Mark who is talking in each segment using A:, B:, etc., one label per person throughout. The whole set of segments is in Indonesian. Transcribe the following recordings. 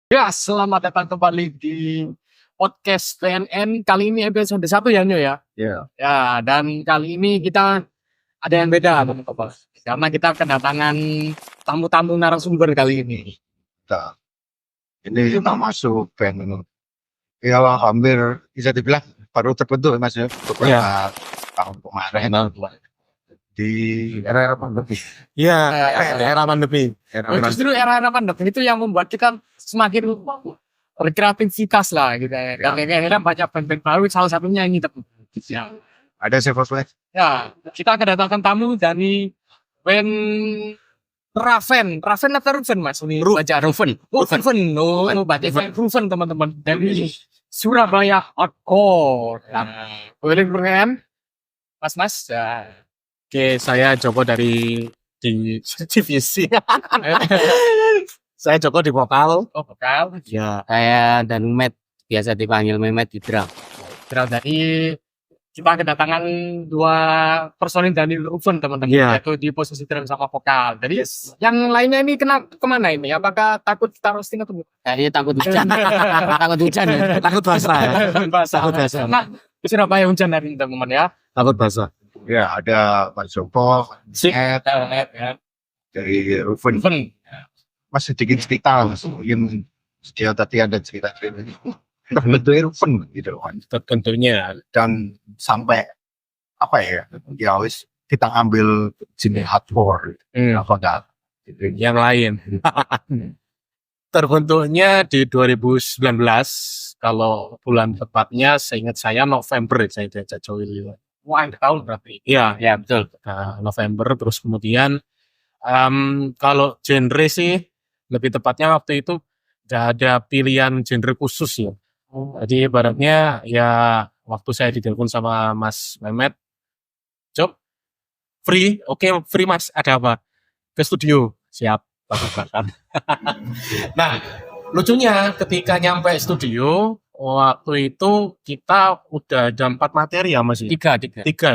A: Ya, selamat datang kembali di podcast PNN. Kali ini episode 1 ya, Nyo ya.
B: Ya,
A: Ya, dan kali ini kita ada yang beda, teman-teman. Karena kita kedatangan tamu-tamu narasumber kali ini.
B: kita ini kita masuk band ya hampir bisa dibilang baru terbentuk ya, Mas ya beberapa tahun kemarin di era pandemi.
C: Iya, era pandemi.
A: Justru era pandemi itu yang membuat kita semakin berkreativitas lah gitu ya. Karena banyak band-band baru, salah satunya ini teman-teman. Ya.
B: Ada siapa Mas?
A: Ya, kita kedatangan tamu dari band Raven atau Ruven Mas? Ini baca Ruven. Oh, Ruven. Baca Ruven teman-teman. Dari Surabaya Hardcore. Boleh berkenan? Mas. Ya.
C: Oke, saya Joko dari divisi. Saya Joko di vokal.
A: Oh, vokal.
C: Ya,
D: Saya dan Met, biasa dipanggil Memet di drum.
A: Dari kita kedatangan dua personil dari Ruven teman-teman.
C: Iya.
A: Yaitu di posisi drum sama vokal. Jadi yang lainnya ini kemana ini? Apakah takut kita roasting atau bukan?
D: Kayaknya takut hujan. Takut hujan ya.
C: takut basah. Takut basah.
A: Nah, di Surabaya hujan hari ini teman-teman ya.
C: Takut basah.
B: Ya ada Mas Joko
A: Ya.
B: dari Ruven.
A: Ruven.
B: Mas sedikit cerita Mas, mungkin dia tadi ada cerita terbentuknya Ruven gitu kan,
C: Tentunya.
B: dan sampai apa ya wis kita ambil jenis hardcore apa enggak gitu.
C: Yang lain. Terbentuknya di 2019. Kalau bulan tepatnya, seingat saya November saya diajak Joey.
A: Wah, tahun berarti.
C: Iya,
D: Ya betul.
C: November. Terus kemudian kalau genre sih lebih tepatnya waktu itu tidak ada pilihan genre khusus ya. Jadi ibaratnya ya waktu saya ditelepon sama Mas Mehmet, Job, free, oke free Mas, ada apa? Ke studio, siap. Bakar. Nah, lucunya ketika nyampe studio, waktu itu kita udah ada 4 materi ya Mas?
D: Tiga.
C: Tiga.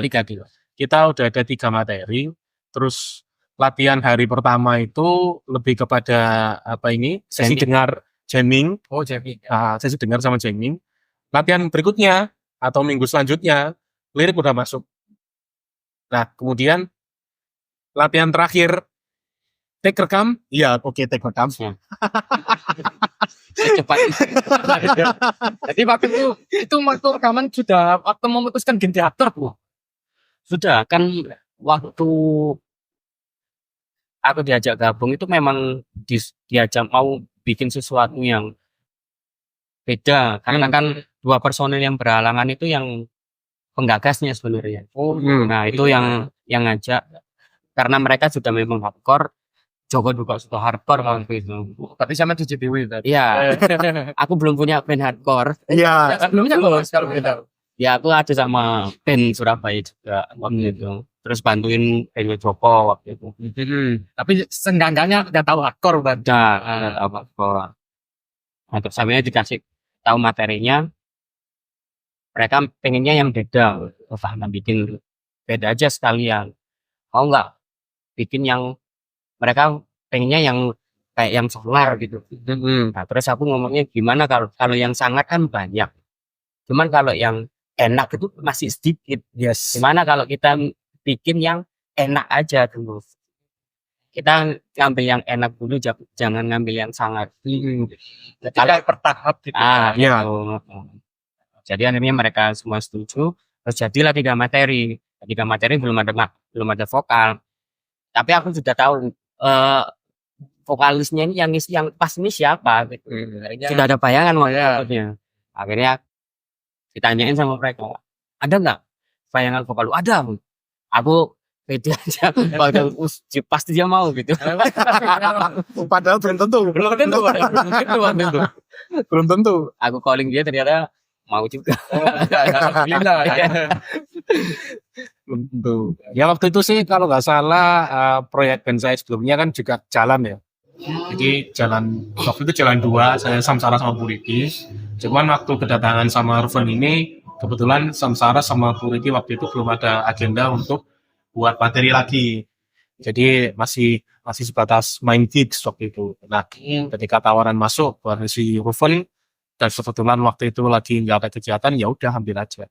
C: Kita udah ada 3 materi, terus latihan hari pertama itu lebih kepada sesi
D: Jamming.
C: dengar jamming.
A: Oh, Jamie.
C: Sesi dengar sama jamming. Latihan berikutnya atau minggu selanjutnya lirik udah masuk. Nah, kemudian latihan terakhir take rekam. Iya, oke, take rekam.
D: Secepat.
A: Jadi waktu itu waktu rekaman sudah waktu memutuskan ganti aktor, Bu.
D: Sudah kan waktu aku diajak gabung itu memang diajak mau bikin sesuatu yang beda. Karena kan 2 personil yang berhalangan itu yang penggagasnya sebenarnya.
A: Oh,
D: Nah itu yang ngajak. Karena mereka sudah memang hardcore. Joko juga sudah hardcore waktu itu.
A: tapi sama CCTV tadi.
D: Iya, aku belum punya band hardcore.
C: Iya.
A: Sebelumnya kalau beda.
D: Ya aku ada sama band Surabaya juga waktu itu. Terus bantuin bandnya Joko waktu itu.
A: Tapi seenggaknya udah tahu hardcore berarti.
D: Udah hardcore. Nah, terus sampai dikasih tahu materinya. Mereka pengennya yang beda. Karena bikin beda aja sekalian. Mau nggak bikin yang mereka pengennya yang kayak yang solar gitu. Nah, terus aku ngomongnya gimana kalau yang sangat kan banyak. Cuman kalau yang enak itu masih sedikit.
C: Yes.
D: Gimana kalau kita bikin yang enak aja dulu. Kita ngambil yang enak dulu, jangan ngambil yang sangat.
A: Jadi kayak bertahap gitu.
C: Iya.
D: Gitu. Jadi akhirnya mereka semua setuju. Terus jadilah 3 materi. 3 materi belum ada vokal. Tapi aku sudah tahu vokalisnya ini yang pas ini siapa gitu. Sudah ada bayangan maksudnya. Akhirnya ditanyain sama mereka, ada nggak bayangan vokal lu? Ada. Aku pede aja, pasti dia mau gitu.
C: Padahal belum tentu. Belum tentu.
D: Aku calling dia ternyata mau juga.
C: Belum tentu. Ya waktu itu sih kalau nggak salah proyek band saya sebelumnya kan juga jalan ya. Jadi waktu itu jalan 2, saya Samsara sama Bu Riki. Cuman waktu kedatangan sama Ruven ini, kebetulan Samsara sama Bu Riki waktu itu belum ada agenda untuk buat materi lagi. Jadi masih masih sebatas main gigs waktu itu. Nah, ketika tawaran masuk buat si Ruven dan kebetulan waktu itu lagi nggak ada kegiatan, ya udah ambil aja.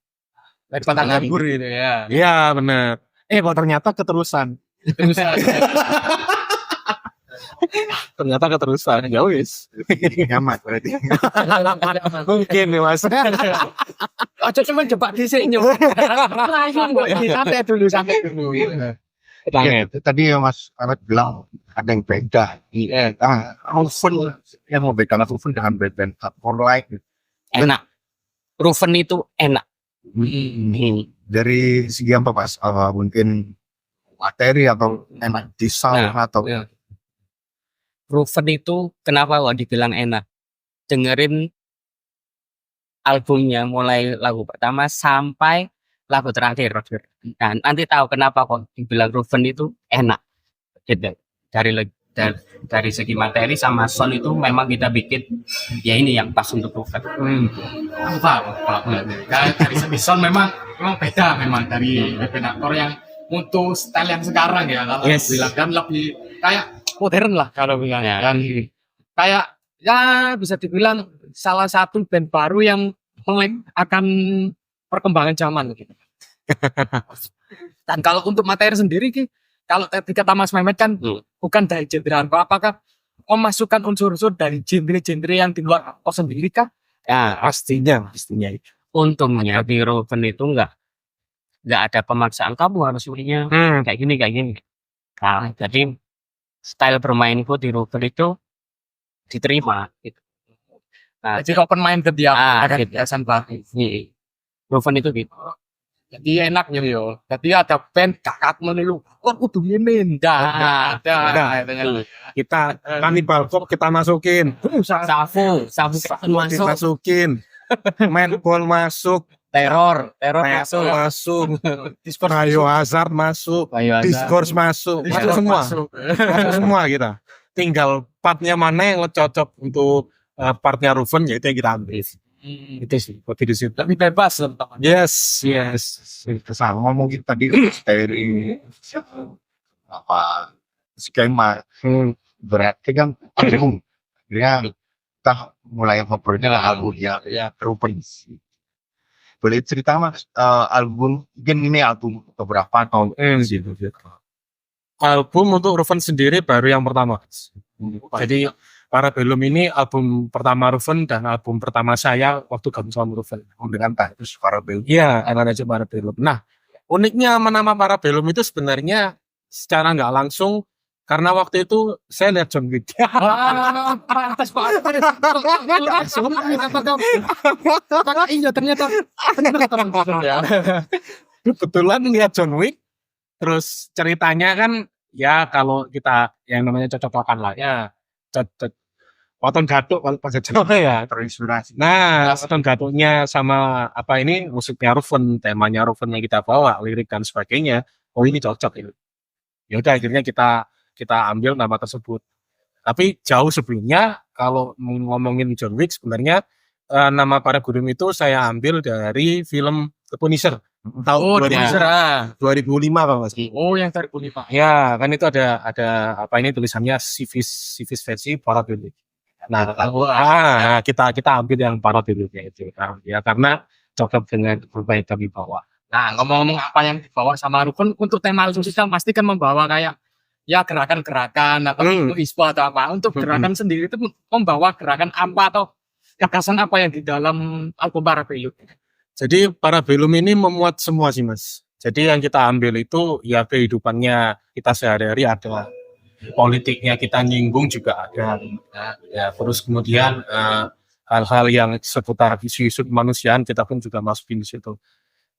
A: Daripada nganggur gitu ya.
C: Iya bener. Kok ternyata keterusan. Ternyata keterusan. Ya wis.
B: Nyaman berarti.
C: Mungkin nih mas.
A: Aja cuma jebak di sini. Santai dulu.
B: Ya, tadi Mas Ahmad bilang ada yang beda. Ruven yang membedakan Ruven dengan band-band hardcore lain.
D: Enak. Ruven itu enak.
B: Dari segi apa Mas? Mungkin materi atau enak di sound atau
D: Ruven itu kenapa kok dibilang enak? Dengerin albumnya mulai lagu pertama sampai lagu terakhir. Nah, nanti tahu kenapa kok dibilang Ruven itu enak. Gitu. Dari segi materi sama sound itu memang kita bikin ya ini yang pas untuk Ruven.
A: Dari segi sound memang beda memang dari aktor yang untuk style yang sekarang ya. Kalau bilang kan lebih kayak modern lah kalau bilang kan. Kayak ya bisa dibilang salah satu band baru yang melek akan perkembangan zaman gitu. Dan kalau untuk materi sendiri kalau kata Mas Mehmet kan bukan dari genre apakah memasukkan unsur-unsur dari genre-genre yang di luar kok sendiri kah?
D: Ya,
C: Pastinya.
D: untungnya di Ruven itu nggak ada pemaksaan kamu harus punya kayak gini. Nah, jadi style bermainku di Ruven itu diterima gitu. Nah,
A: Jadi open minded ya, ada
D: gitu.
A: kebiasaan banget.
D: Ruven itu gitu.
A: Jadi enaknya yo. Jadi ada band kakak menilu. Kudu ngene ndak ada.
C: Kita Cannibal Corpse kita masukin.
D: Safu masuk,
C: Masukin. Manball masuk.
D: teror
C: Masuk. Biohazard masuk. Discourse masuk. Masuk semua kita. Tinggal partnya mana yang cocok untuk partnya Ruven, ya itu yang kita ambil. Itu sih, di situ.
A: Lebih bebas teman-teman.
C: Yes.
B: Sama ngomong kita tadi dari apa skema berarti kan album akhirnya kita mulai ngobrolnya albumnya Ruven. Boleh cerita Mas album mungkin ini album keberapa tahun gitu.
C: Album untuk Ruven sendiri baru yang pertama. Jadi Parabellum ini album pertama Ruven dan album pertama saya waktu gabung sama Ruven.
B: Dengan terus Parabellum.
C: Iya, enak aja Parabellum. Nah, uniknya nama Parabellum itu sebenarnya secara nggak langsung karena waktu itu saya lihat John Wick.
A: Iya ternyata.
C: Kebetulan lihat John Wick, terus ceritanya kan ya kalau kita yang namanya cocok-cocokan lah ya. Waton Gatuk kalau pas ya
B: Terinspirasi.
C: Nah, Waton Gatuknya sama apa ini musiknya Ruven, temanya Ruven yang kita bawa, lirik dan sebagainya. Oh ini cocok ini. Ya udah akhirnya kita ambil nama tersebut. Tapi jauh sebelumnya kalau ngomongin John Wick sebenarnya nama Parabellum itu saya ambil dari film The Punisher. Tahun 2005 kalau nggak salah.
A: Oh yang dari Unipa.
C: Ya, kan itu ada apa ini tulisannya civis versi Parabellum. Nah, kita ambil yang Parabellumnya itu. Nah, ya karena cocok dengan berbagai kami bawa.
A: Nah ngomong-ngomong apa yang dibawa sama Ruven untuk tema sosial pasti kan membawa kayak ya gerakan-gerakan atau untuk ISPO atau apa. Untuk gerakan sendiri itu membawa gerakan apa atau gagasan apa yang di dalam album Parabellum.
C: Jadi Parabellum ini memuat semua sih Mas. Jadi yang kita ambil itu ya kehidupannya kita sehari-hari ada, politiknya kita nyinggung juga ada. Ya terus kemudian hal-hal yang seputar isu-isu kemanusiaan kita pun juga masukin di situ.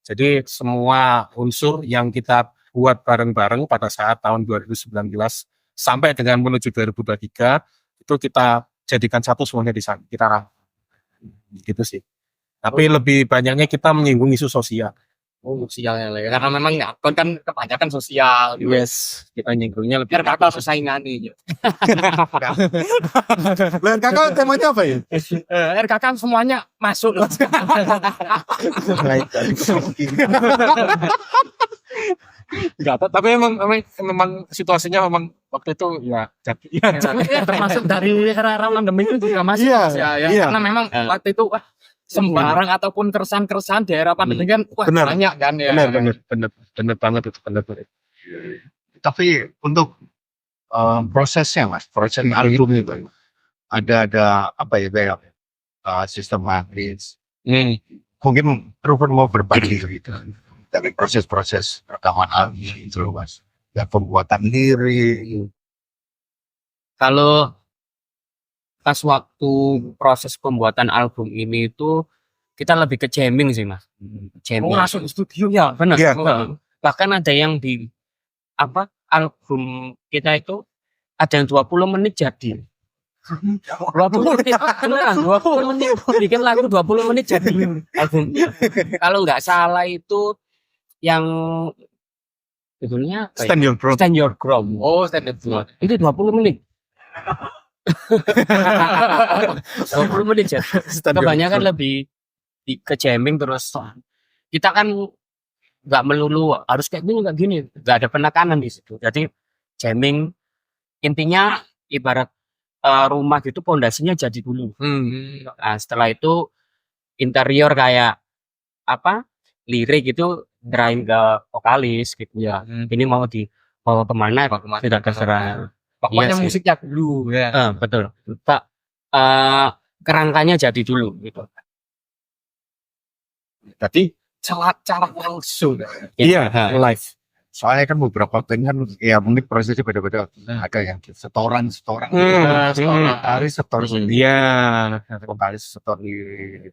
C: Jadi semua unsur yang kita buat bareng-bareng pada saat tahun 2019 sampai dengan menuju 2023 itu kita jadikan satu semuanya di sana. Kita gitu sih. Tapi lebih banyaknya kita menyinggung isu sosial.
A: Oh sosialnya lah ya. Karena memang akun kan kebanyakan sosial.
C: Yes, kita nyinggungnya lebih.
A: Biar kakak persaingannya.
C: Lah kakak temanya apa ya?
A: RKK semuanya masuk.
C: Tapi memang situasinya memang waktu itu ya jadi
D: termasuk dari era pandemi itu juga masih
C: Iya,
A: Ya, ya.
C: iya.
A: Karena memang waktu itu sembarang ataupun keresahan-keresahan di era pandemi kan
C: Benar.
A: banyak kan ya.
C: benar banget itu benar.
B: Tapi untuk prosesnya mas, proses album itu ada apa ya kayak sistematis. Mungkin Ruben mau berbagi gitu dari proses-proses rekaman album itu loh mas. Ya pembuatan lirik.
D: Kalau pas waktu proses pembuatan album ini itu kita lebih ke jamming sih mas. Jamming.
A: Langsung di studio ya.
D: Benar.
C: Iya.
D: Bahkan ada yang di album kita itu ada yang 20 menit jadi. 20 menit. Beneran 20 menit. Bikin lagu 20 menit jadi album. Kalau nggak salah itu yang judulnya apa ya?
C: Stand Your Ground.
D: Stand Your Ground.
A: Oh, standar dua.
D: Itu 20 menit. 20 menit ya. Kebanyakan lebih ke jamming terus. Kita kan nggak melulu harus kayak gini nggak gini, nggak ada penekanan di situ. Jadi jamming intinya ibarat rumah gitu pondasinya jadi dulu. Nah, setelah itu interior kayak lirik itu ngerain ke vokalis gitu ya. Ini mau dibawa kemana? Tidak terserah.
A: Pokoknya
D: Iya sih.
A: musiknya dulu ya.
D: Betul. Pak kerangkanya jadi dulu gitu.
C: Tadi
A: Cara langsung.
C: iya live.
B: Soalnya kan beberapa band kan ya mungkin prosesnya beda-beda. Ada yang setoran, hari setor sendiri,
C: Iya.
B: vokalis setor di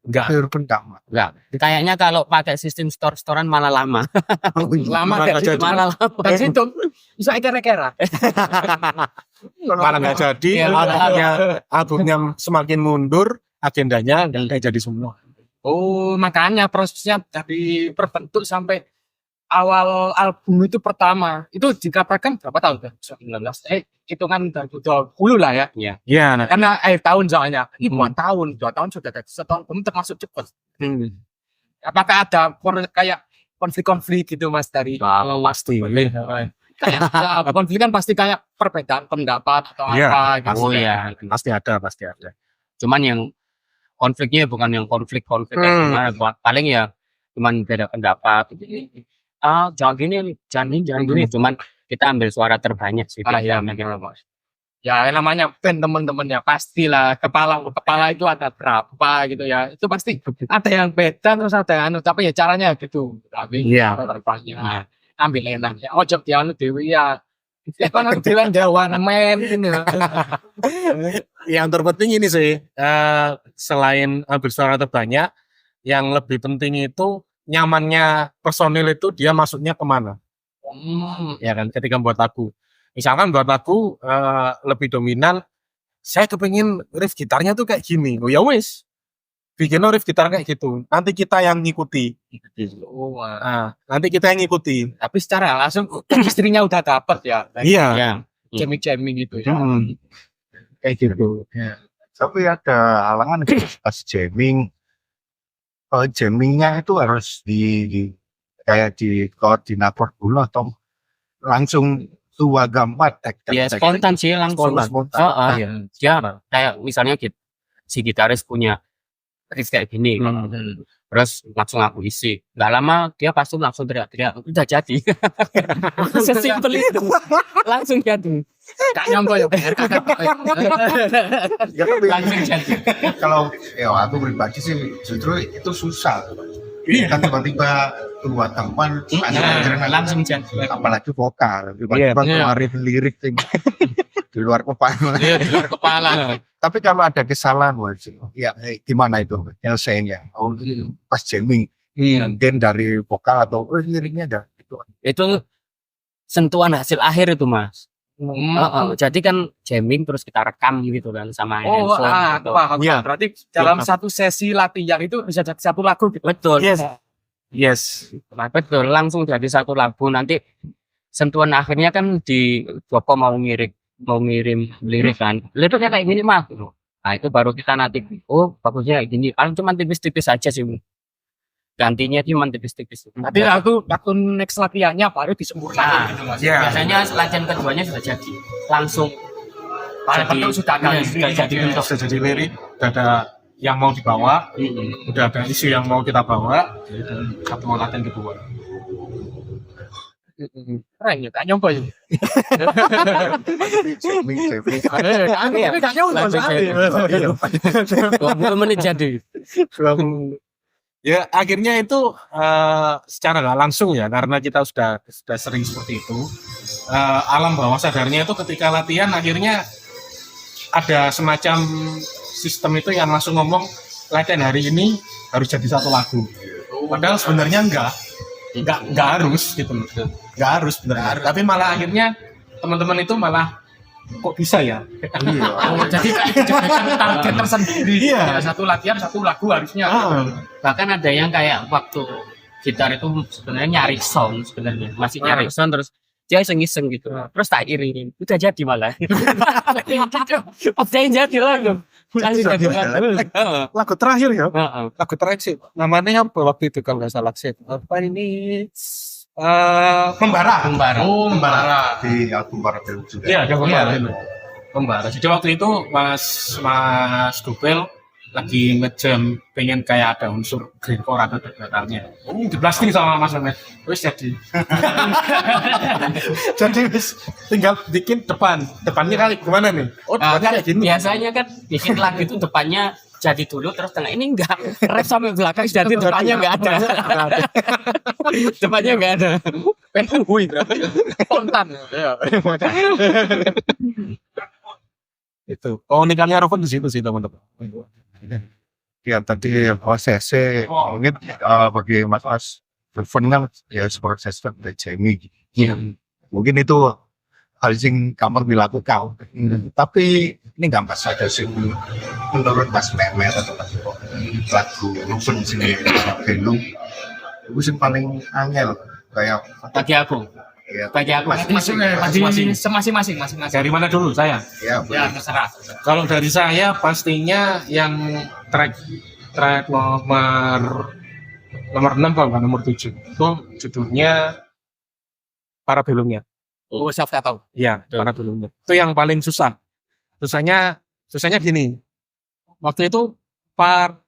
C: Enggak.
B: Ruben enggak.
D: Enggak. Kayaknya kalau pakai sistem store-storan malah lama.
A: Lama
C: Malah
A: dari
C: nggak
A: situ.
D: malah lama.
A: Dari situ bisa kira-kira.
C: Malah nggak jadi.
A: Iya.
C: Albumnya semakin mundur, agendanya nggak jadi semua.
A: Oh, makanya prosesnya dari berbentuk sampai awal album itu pertama. Itu dikatakan berapa tahun? 19. Hitungan 20 lah ya.
C: Iya. Nah.
A: Karena akhir tahun soalnya. 2 tahun sudah ada. Setahun belum termasuk cepat. Apakah ada kayak konflik-konflik gitu Mas dari
C: Pasti.
A: kayak konflik kan pasti kayak perbedaan pendapat atau
C: Iya,
A: apa gitu.
D: Oh iya.
C: Pasti ada.
D: Cuman yang konfliknya bukan yang konflik gimana, paling ya cuman beda pendapat. Jangan gini, jangan gini. Cuman kita ambil suara terbanyak sih.
A: Iya, ya namanya band temen-temennya pastilah kepala itu ada berapa gitu ya, itu pasti ada yang beda terus ada yang tapi ya caranya gitu. Tapi
C: Iya.
A: terbanyak ambil enak ya ojo dia dewi ya kan bilang Jawa men ini.
C: Yang terpenting ini sih, selain ambil suara terbanyak, yang lebih penting itu nyamannya personil itu dia masuknya kemana. Ya kan, ketika buat lagu. Misalkan buat lagu lebih dominan, saya kepengin riff gitarnya tuh kayak gini. Oh ya wis, bikin riff gitar kayak gitu. Nanti kita yang ngikuti. Nanti kita yang ngikuti.
A: Tapi secara langsung istrinya udah dapat ya.
C: Iya.
D: Ya.
A: Jamming gitu ya.
C: Kayak gitu.
B: Tapi ada halangan pas jamming. Jammingnya itu harus kayak di koordinator dulu atau langsung tua gambar
D: Ya spontan sih langsung.
B: Spontan.
D: Ya kayak misalnya si gitaris punya riff kayak gini. Terus langsung aku isi. Gak lama dia pasti langsung teriak-teriak. Udah jadi. Sesimpel itu. Langsung jadi.
A: Gak nyangka ya.
B: Ya, tapi
A: Langsung jadi.
B: kalau ya aku pribadi sih justru itu susah. Kan tiba-tiba tua teman
D: Langsung jadi.
B: apalagi vokal tiba-tiba keluarin lirik di luar kepala.
A: Iya, di luar kepala.
B: Tapi kalau ada kesalahan ya gimana itu nyelesainnya? Pas jamming mungkin dari vokal atau liriknya ada itu.
D: Itu sentuhan hasil akhir itu mas. Jadi kan jamming terus kita rekam gitu kan sama
A: Oh,
D: handphone gitu.
A: paham.
C: Iya.
A: Berarti dalam satu sesi latihan itu bisa jadi satu lagu gitu.
D: Betul.
C: Yes.
D: Betul, langsung jadi satu lagu. Nanti sentuhan akhirnya kan di Joko mau ngirim lirik kan. Liriknya kayak gini mah. Nah itu baru kita nanti bagusnya kayak gini. Paling cuma tipis-tipis aja sih. gantinya cuma tipis-tipis.
A: Nanti waktu next latihannya baru disempurnakan gitu Mas.
B: Iya.
D: Biasanya latihan keduanya sudah jadi langsung
A: Bahan
D: jadi
A: bentuk sudah ada
D: iya,
A: di
D: sudah jadi bentuk.
C: Sudah jadi lirik, udah ada yang mau dibawa, udah ada isu yang mau kita bawa, satu latihan kedua.
A: Keren ya, gak nyompo ya.
B: Saving.
A: Gak nyompo.
D: Menit jadi.
C: Ya akhirnya itu secara nggak langsung ya, karena kita sudah sering seperti itu. Alam bawah sadarnya itu ketika latihan akhirnya ada semacam sistem itu yang langsung ngomong latihan hari ini harus jadi satu lagu. Padahal sebenarnya nggak harus gitu loh. Nggak harus benar. Tapi malah akhirnya teman-teman itu malah kok bisa ya?
A: Oh, jadi dijadikan target tersendiri.
C: Iya.
A: Ya, satu latihan satu lagu harusnya.
D: Bahkan ada yang kayak waktu gitar itu sebenarnya nyari sound sebenarnya masih nyari sound terus dia iseng-iseng gitu terus tak iringin udah jadi malah udah jadi lagu
C: Lagu terakhir ya?
D: Heeh.
C: Lagu terakhir sih. Namanya apa waktu itu kalau nggak salah sih? Apa ini? Membara.
A: Oh, Mbara.
B: Di album para film juga.
C: Iya, ada Membara. Membara. Jadi waktu itu Mas Dupel lagi ngejam pengen kayak ada unsur greencore atau death metalnya. Di blasting sama Mas Mehmet. Wis jadi. Jadi wis tinggal bikin depannya kali gimana nih? Oh, depannya kayak gini.
D: Biasanya kan bikin lagu itu depannya jadi dulu terus tengah ini enggak rap sampai belakang jadi depannya enggak ada depannya enggak ada
A: Penhui spontan. Ya.
C: Itu. Keunikannya Rovan di situ sih teman-teman.
B: Ya tadi OCC mungkin bagi Mas Irfan kan ya seperti sistem dari Jamie. Mungkin itu hal yang kamar dilakukan. Tapi ini nggak pas ada sih menurut Mas Mehmet atau Mas Iko, lagu Ruben sini Belum itu sih paling angel kayak
D: bagi aku
B: ya,
D: masing-masing
A: Masing-masing.
C: Dari mana dulu saya?
B: ya,
A: Ya, terserah.
C: Kalau dari saya pastinya yang track nomor 6 kalau nggak nomor 7 itu judulnya Para Belumnya.
A: Oh, siapa tahu.
C: Iya, Para Belumnya. Itu yang paling susah. Susahnya gini. Waktu itu part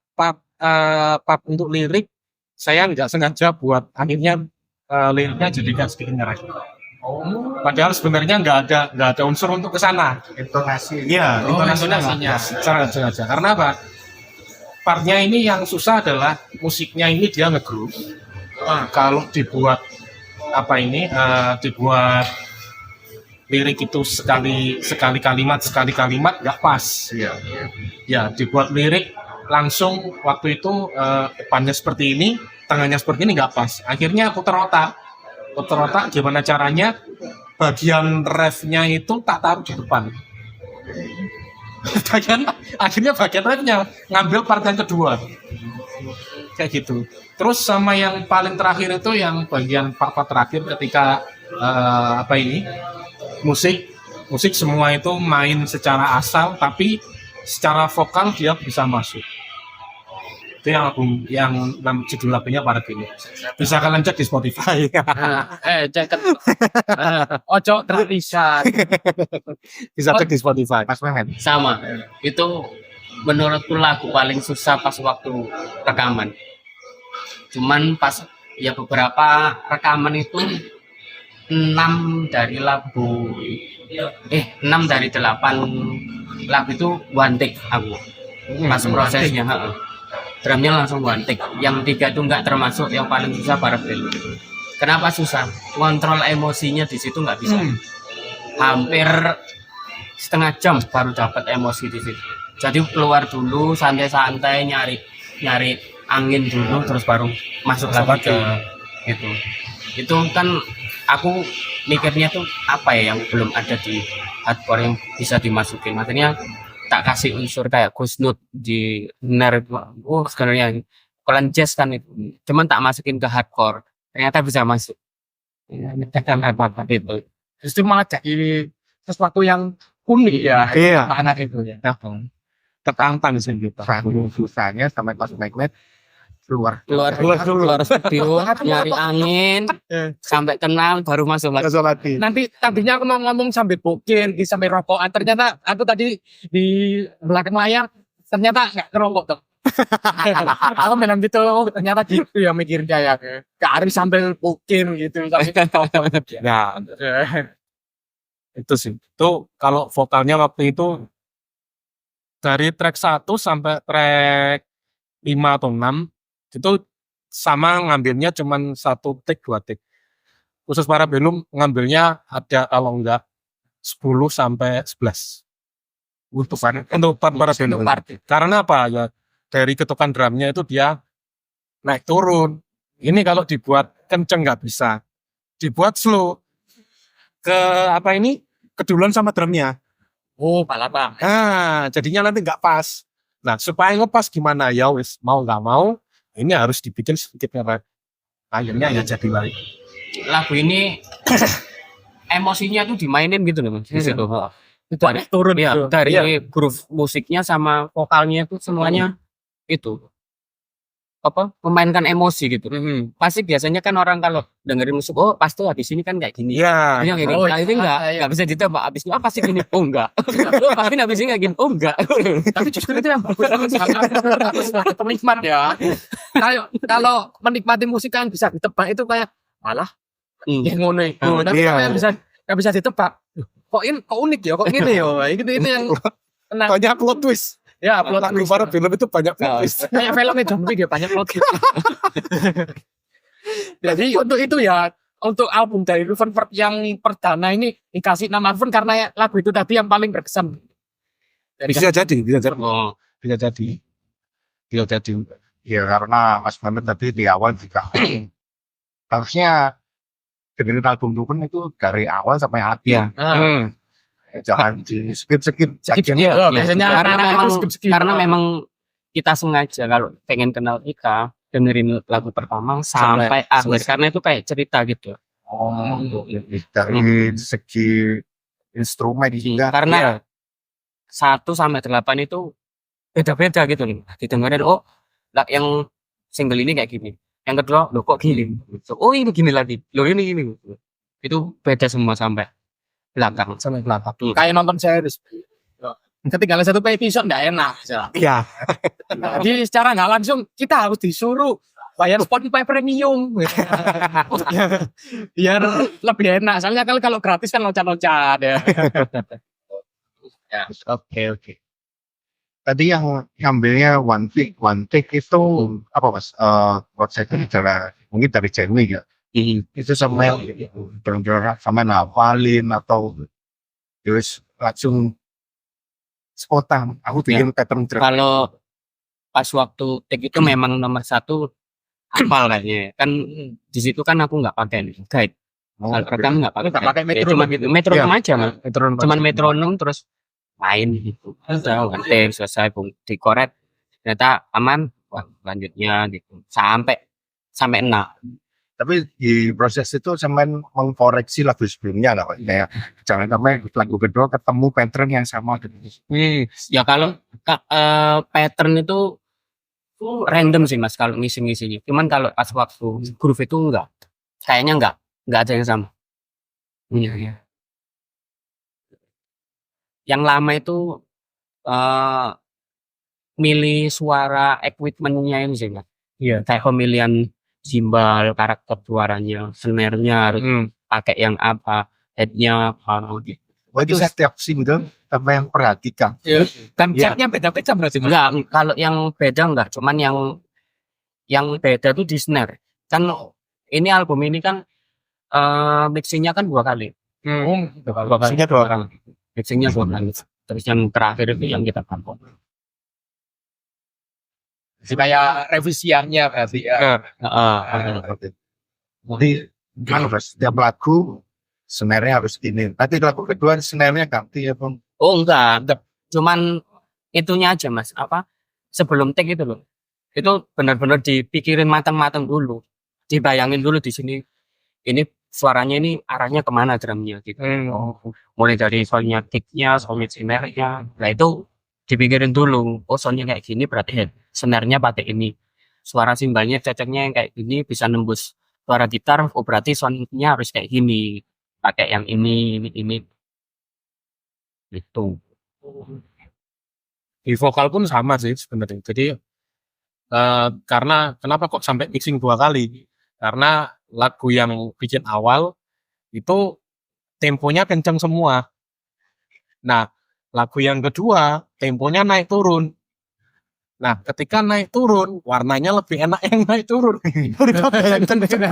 C: untuk lirik saya nggak sengaja buat akhirnya liriknya jadi kayak sedikit nyerah. Padahal sebenarnya nggak ada unsur untuk ke sana.
B: intonasi.
C: Iya, intonasinya secara sengaja. Karena apa? Partnya ini yang susah adalah musiknya ini dia nge-groove. Kalau dibuat dibuat lirik itu sekali kalimat nggak pas.
B: Iya.
C: Ya, dibuat lirik langsung waktu itu depannya seperti ini, tengahnya seperti ini nggak pas. Akhirnya putar otak gimana caranya bagian refnya itu tak taruh di depan. Akhirnya bagian refnya ngambil part yang kedua kayak gitu. Terus sama yang paling terakhir itu yang bagian part terakhir ketika musik semua itu main secara asal tapi secara vokal dia bisa masuk. Itu yang judul lagunya Para Belum. Bisa kalian cek di Spotify.
A: Cek. Ojo terlisan.
C: Bisa cek di Spotify.
B: Mas Mehmet.
D: sama itu menurutku lagu paling susah pas waktu rekaman cuman pas ya beberapa rekaman itu 6 dari 8 lagu itu one take aku pas prosesnya drumnya langsung one take yang 3 itu enggak termasuk yang paling susah Para Belum. Kenapa susah? Kontrol emosinya di situ nggak bisa hampir setengah jam baru dapat emosi di situ. Jadi keluar dulu santai-santai nyari angin dulu terus baru masuk lagi ke itu. Itu kan aku mikirnya tuh apa ya yang belum ada di hardcore yang bisa dimasukin. Makanya tak kasih unsur kayak Ghost Note di Ner. Sebenarnya kalian jazz kan itu. Cuman tak masukin ke hardcore. Ternyata bisa masuk. Itu.
A: Justru malah jadi sesuatu yang unik ya.
C: Iya.
A: Anak itu ya.
C: Tertantang sih gitu.
B: Saking susahnya sampai Mas Mehmet keluar.
D: keluar studio nyari angin sampai tenang baru masuk lagi.
B: Masuk lagi.
A: Nanti tadinya aku mau ngomong sambil bokin, sambil rokokan. Ternyata aku tadi di belakang layar ternyata nggak ngerokok tuh. Aku bilang gitu, oh, ternyata gitu ya mikirnya ya. Gak harus sambil bokin gitu.
C: Nah, itu sih. Itu kalau vokalnya waktu itu dari track 1 sampai track 5 atau 6 itu sama ngambilnya cuman 1 take 2 take. Khusus Parabellum ngambilnya ada kalau enggak 10 sampai 11. Untuk Parabellum. Karena apa ya? Dari ketukan drumnya itu dia naik turun. Ini kalau dibuat kenceng nggak bisa. Dibuat slow. Keduluan sama drumnya.
A: Oh, balapan.
C: Nah, jadinya nanti nggak pas. Nah, supaya ngepas gimana ya wis mau nggak mau, ini harus dibikin sedikit ngerek. Akhirnya ya jadi lagi.
D: Lagu ini emosinya tuh dimainin gitu loh Mas di situ.
A: Itu naik turun
D: Ya,
A: gitu.
D: dari
A: Iya.
D: groove musiknya sama vokalnya itu semuanya itu memainkan emosi gitu. Pasti biasanya kan orang kalau dengerin musik, oh pasti habis ini kan kayak gini.
C: Iya.
D: Yang kayak gini.
A: Oh,
D: Nah, ini
A: iya.
D: enggak bisa ditebak. Habis ini pasti gini. Oh enggak. Tapi habis ini kayak gini. Oh enggak.
A: Tapi justru itu yang bagus sebagai penikmat ya. Kalau menikmati musik kan bisa ditebak itu kayak malah yang ngono itu. Tapi
C: Iya.
A: kalau yang bisa ditebak. Kok unik ya, kok gini ya. Itu yang kena.
C: Banyak plot twist.
A: Ya, plot
C: Lagu
A: twist.
C: Parabellum itu banyak plot twist.
A: Kayak filmnya John Wick ya, banyak plot twist. Jadi untuk itu ya, untuk album dari Ruven yang perdana ini dikasih nama Ruven karena ya, lagu itu tadi yang paling berkesan.
C: Bisa jadi.
D: Oh,
C: Bisa jadi.
B: Ya karena Mas Mehmet tadi di awal juga harusnya dengerin album Ruven itu dari awal sampai akhir.
D: Iya.
B: Jangan di skip
A: Iya, biasanya
D: karena memang kita sengaja kalau pengen kenal Ika dengerin lagu pertama sampai akhir karena itu kayak cerita gitu.
B: dari segi instrumen juga.
D: Karena 1 sampai 8 itu beda-beda gitu loh. Didengerin yang single ini kayak gini. Yang kedua, loh kok gini. Oh ini gini lagi. Loh ini gini. Itu beda semua sampai belakang.
A: kayak nonton series. Ketinggalan satu episode nggak enak.
C: Iya.
A: Jadi secara nggak langsung kita harus disuruh bayar Spotify premium. Biar lebih enak. Soalnya kalau gratis kan loncat-loncat ya.
B: Oke. Tadi yang ngambilnya one take itu apa Mas? Konsepnya mungkin dari Jenny ya. Itu sama yang benar-benar sama ngapalin atau terus langsung spontan. Aku bikin pattern drum.
D: Kalau pas waktu take itu memang nomor 1 hafal kayaknya. Kan di situ kan aku nggak pakai guide. Kalau rekam nggak pakai. Ya, cuma gitu. Metronom aja Mas. Cuman metronom terus main gitu. Udah take selesai dikoret. Ternyata aman. Wah, lanjutnya gitu. Sampai enak.
B: Tapi di proses itu sampai mengkoreksi lagu sebelumnya nggak Pak? Kayak jangan sampai lagu kedua ketemu pattern yang sama.
D: Ya kalau pattern itu random sih Mas kalau ngisi-ngisinya. Cuman kalau pas waktu groove itu kayaknya enggak ada yang sama. Iya. Yang lama itu milih suara equipment-nya ini sih Mas. Iya, kayak pemilihan simbal, karakter suaranya, snare-nya harus pakai yang apa, head-nya apa gitu.
B: Wah itu setiap single sama yang perhatikan.
A: Dan catnya beda-beda berarti.
D: Enggak, kalau yang beda enggak, cuman yang beda tuh di snare. Kan ini album ini kan mixingnya kan 2 kali.
B: Mixingnya 2 kali.
D: Mixingnya 2 kali. Terus yang terakhir itu yang kita pakai.
A: Kayak revisiannya berarti ya.
B: Jadi kan setiap lagu snare-nya harus ini. Nanti lagu kedua snare-nya ganti ya Bang.
D: Oh enggak. Cuman itunya aja Mas, sebelum take itu loh. Itu benar-benar dipikirin matang-matang dulu. Dibayangin dulu di sini. Ini suaranya ini arahnya kemana drumnya gitu. Mulai dari soundnya kick-nya, soundnya snare-nya. Nah itu dipikirin dulu. Oh soundnya kayak gini berarti snare-nya pakai ini. suara simbalnya cocoknya yang kayak gini bisa nembus suara gitar, oh berarti soundnya harus kayak gini, pakai yang ini gitu.
C: Di vokal pun sama sih sebenarnya. Jadi karena kenapa kok sampai mixing 2 kali? Karena lagu yang bikin awal itu temponya kenceng semua. Nah, lagu yang kedua temponya naik turun. Nah, ketika naik turun, warnanya lebih enak yang naik turun daripada yang kenceng.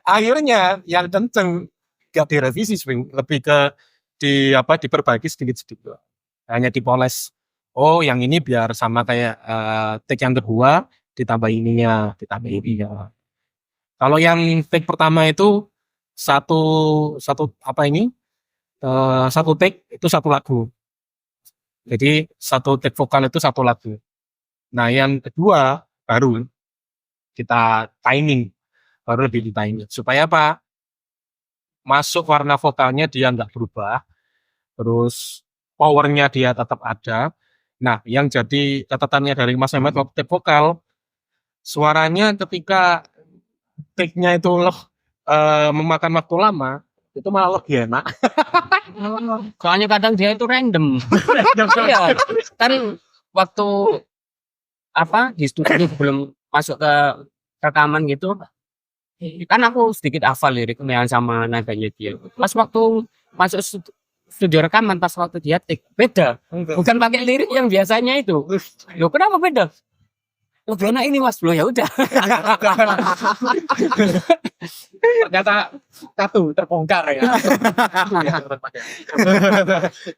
C: Akhirnya yang kenceng gak direvisi swing, lebih ke diperbaiki sedikit-sedikit. Hanya dipoles. Oh, yang ini biar sama kayak take yang kedua, ditambah ininya. Kalau yang take pertama itu satu satu take itu satu lagu. Jadi satu take vokal itu satu lagu. Nah, yang kedua baru kita timing, baru lebih di timing. Supaya apa? Masuk warna vokalnya dia nggak berubah, terus powernya dia tetap ada. Nah, yang jadi catatannya dari Mas Ahmad waktu take vokal, suaranya ketika take-nya itu memakan waktu lama, itu malah lebih enak.
D: Soalnya kadang dia itu random. Iya, kan waktu di studio belum masuk ke rekaman gitu, kan aku sedikit hafal liriknya sama nadanya dia. Pas waktu masuk studio rekaman, pas waktu dia take beda, bukan pakai lirik yang biasanya itu. Loh, kenapa beda? Lebih enak ini Mas, loh ya udah.
A: Ternyata satu terbongkar ya.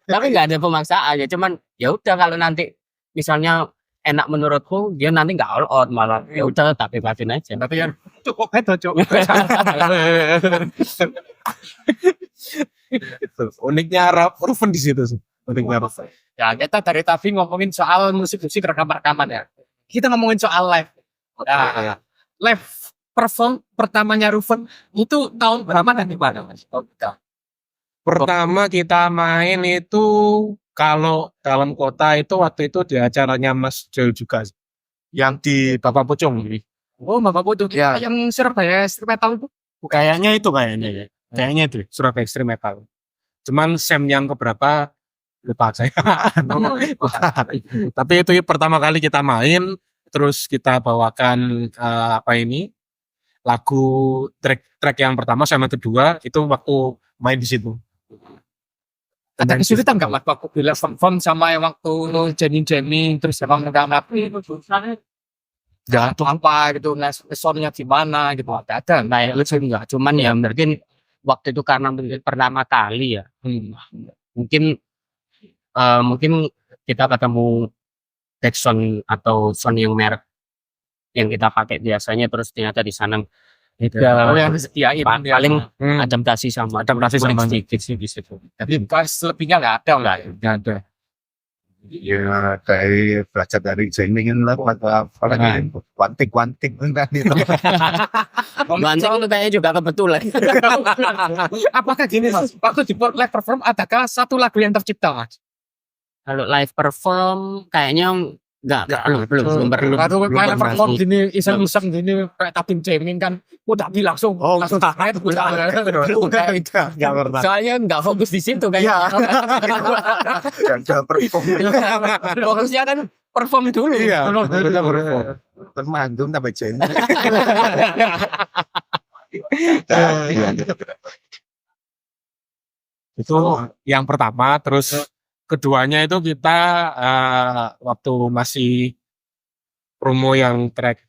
D: Tapi nggak ada pemaksaan ya, cuman ya udah kalau nanti misalnya enak menurutku, dia nanti nggak all out malah ya udah tak bebasin aja.
A: Tapi kan cukup itu cukup.
C: Gitu. Uniknya Rufen di situ sih. Uniknya Rufen.
A: Ya, kita dari tadi ngomongin soal musik-musik rekaman-rekaman ya. Kita ngomongin soal live. Nah, live perform pertamanya Rufen itu tahun berapa dan di mana, Mas?
C: Pertama kita main itu kalau dalam kota itu waktu itu di acaranya Mas Joel juga yang di Bapak Pucung.
A: Oh, Bapak Bodoh.
C: Ya.
A: Yang Surabaya Street Metal itu.
C: Kayaknya itu ya. Kayaknya itu Surabaya Extreme Metal. Cuman Sam yang keberapa lupa saya. Tapi itu pertama kali kita main, terus kita bawakan lagu track yang pertama sama kedua itu waktu main di situ.
A: Ada kesulitan nggak Mas waktu bila perform sama yang waktu jamming terus emang nggak ngapain nggak tuh apa gitu soundnya gimana gitu ada
D: Nah, itu enggak, cuman ya mungkin waktu itu karena mungkin pertama kali ya. Mungkin kita ketemu backsound atau sound yang merek yang kita pakai biasanya, terus ternyata di sana
A: Oh, yang disediain
D: paling adaptasi sama sedikit sih di situ.
A: tapi pas lebihnya nggak ada lah.
C: Nggak ada.
B: Ya dari belajar dari jamming lah atau apa lagi wantik enggak itu.
D: Banting itu kayaknya juga kebetulan.
A: Apakah gini Mas, waktu di live perform adakah satu lagu yang tercipta Mas?
D: Kalau live perform kayaknya belum perlu.
A: Kalau live perform gini iseng-iseng gini kayak tabing jamming kan udah langsung tarik
B: Enggak pernah.
D: Soalnya nggak fokus di situ kayaknya.
B: Enggak perform.
D: Fokusnya kan perform dulu.
B: Iya. Kita perform. Termandung tambah jamming.
C: Itu yang pertama, terus keduanya itu kita waktu masih promo yang track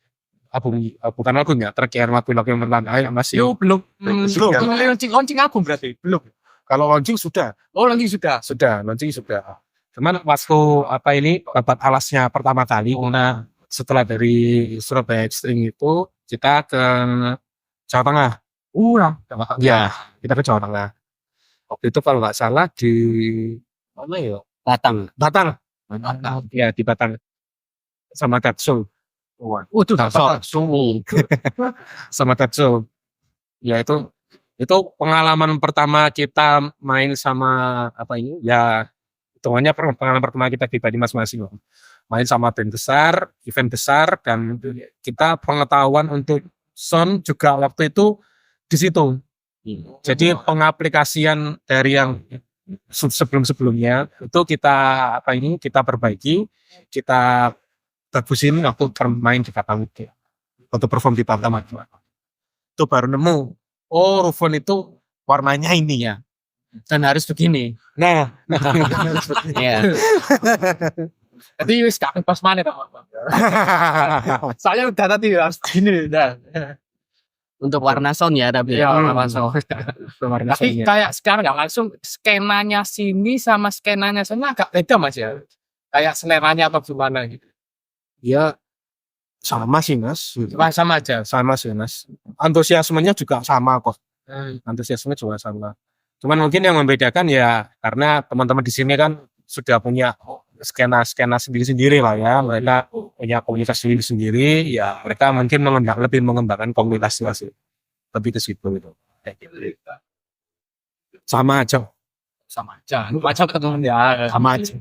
C: bukan album ya, track yang lagu-lagu yang pertama yang masih
A: belum launching album berarti
C: belum. Kalau launching sudah.
A: oh launching sudah
C: Launching sudah. Cuman waktu dapat alasnya pertama kali, nah setelah dari Surabaya Extreme itu kita ke Jawa Tengah. Ya, kita ke Jawa Tengah. Waktu itu kalau nggak salah di mana ya?
D: Batang.
C: Ya di Batang sama Tatsu.
A: itu
C: Sama Tatsu. Ya itu pengalaman pertama kita main sama ya hitungannya pengalaman pertama kita pribadi masing-masing. main sama band besar, event besar, dan kita pengetahuan untuk sound juga waktu itu di situ. Jadi pengaplikasian dari yang sebelum-sebelumnya itu kita perbaiki, kita bagusin waktu bermain di Katawiga, waktu perform di Batam itu baru nemu, oh Rufon itu warnanya ini ya,
D: Dan harus begini.
C: nah
D: Iya.
A: Jadi wis gak pas mana Pak. Soalnya udah tadi harus gini udah.
D: Untuk warna sound ya tapi.
A: Iya,
D: warna sound.
A: Warna tapi kayak sekarang nggak langsung skenanya sini sama skenanya sana agak beda Mas ya. Kayak seleranya atau gimana gitu.
C: ya sama sih mas,
A: Sama aja.
C: sama sih mas, antusiasmenya juga sama kok, antusiasme juga sama. Cuman mungkin yang membedakan ya karena teman-teman di sini kan sudah punya skena sendiri-sendiri lah ya, mereka punya komunitas sendiri-sendiri, ya mereka mungkin lebih mengembangkan komunitasnya sih, lebih ke situ gitu. Sama aja,
A: Sama aja. Macam teman ya.
C: sama aja.